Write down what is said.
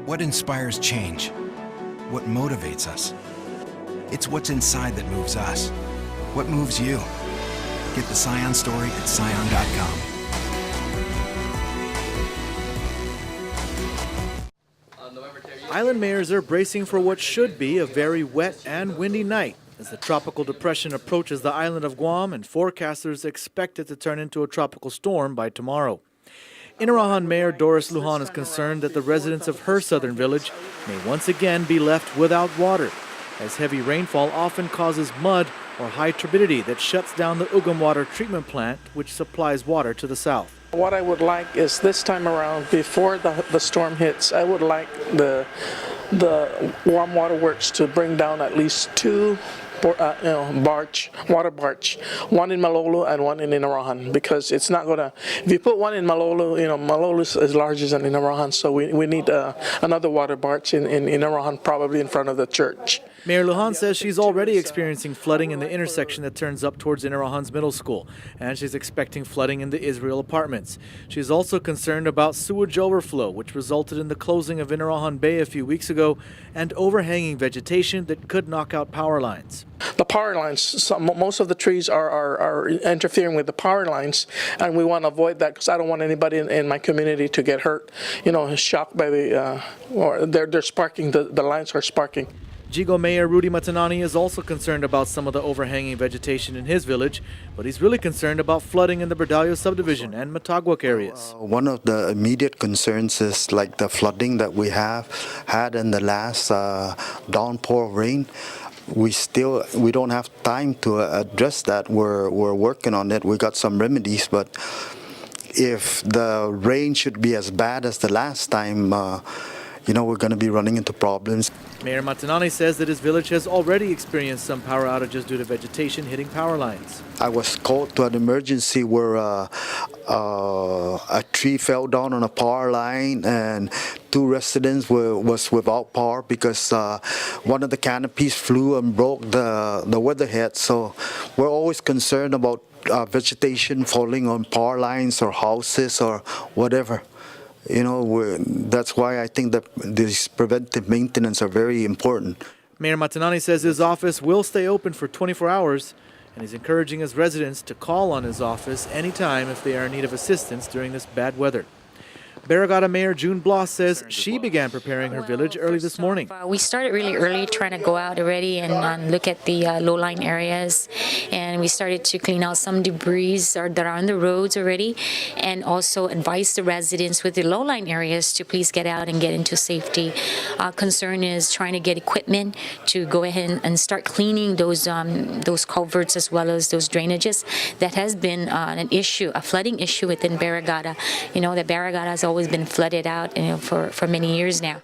What inspires change? What motivates us? It's what's inside that moves us. What moves you? Get the Scion story at scion.com. Island mayors are bracing for what should be a very wet and windy night as the tropical depression approaches the island of Guam, and forecasters expect it to turn into a tropical storm by tomorrow. Inarajan Mayor Doris Lujan is concerned that the residents of her southern village may once again be left without water, as heavy rainfall often causes mud or high turbidity that shuts down the Ugam water treatment plant, which supplies water to the south. What I would like is this time around, before the storm hits, I would like the warm water works to bring down at least two water barge, one in Malolo and one in Inarajan, because it's not gonna, if you put one in Malolo, Malolo is larger than Inarajan, so we need another water barge in Inarajan, probably in front of the church. Mayor Lujan says she's already experiencing flooding in the intersection that turns up towards Inarajan's middle school, and she's expecting flooding in the Israel apartments. She's also concerned about sewage overflow, which resulted in the closing of Inarajan Bay a few weeks ago, and overhanging vegetation that could knock out power lines. The power lines, most of the trees are interfering with the power lines, and we want to avoid that because I don't want anybody in my community to get hurt, shocked by or they're sparking, the lines are sparking. Yigo Mayor Rudy Matanane is also concerned about some of the overhanging vegetation in his village, but he's really concerned about flooding in the Berdalio subdivision and Mataguac areas. One of the immediate concerns is like the flooding that we have had in the last downpour of rain. We don't have time to address that. We're working on it. We got some remedies, but if the rain should be as bad as the last time, we're going to be running into problems. Mayor Matanane says that his village has already experienced some power outages due to vegetation hitting power lines. I was called to an emergency where a tree fell down on a power line and two residents was without power because one of the canopies flew and broke the weatherhead. So we're always concerned about vegetation falling on power lines or houses or whatever. That's why I think that these preventive maintenance are very important. Mayor Matanane says his office will stay open for 24 hours, and he's encouraging his residents to call on his office anytime if they are in need of assistance during this bad weather. Barrigada Mayor Blas says she began preparing her village early this morning. We started really early, trying to go out already and look at the low-lying areas, and we started to clean out some debris that are on the roads already, and also advise the residents with the low-lying areas to please get out and get into safety. Our concern is trying to get equipment to go ahead and start cleaning those culverts as well as those drainages. That has been an issue, a flooding issue within Barrigada. That Barrigada has always been flooded out for many years now.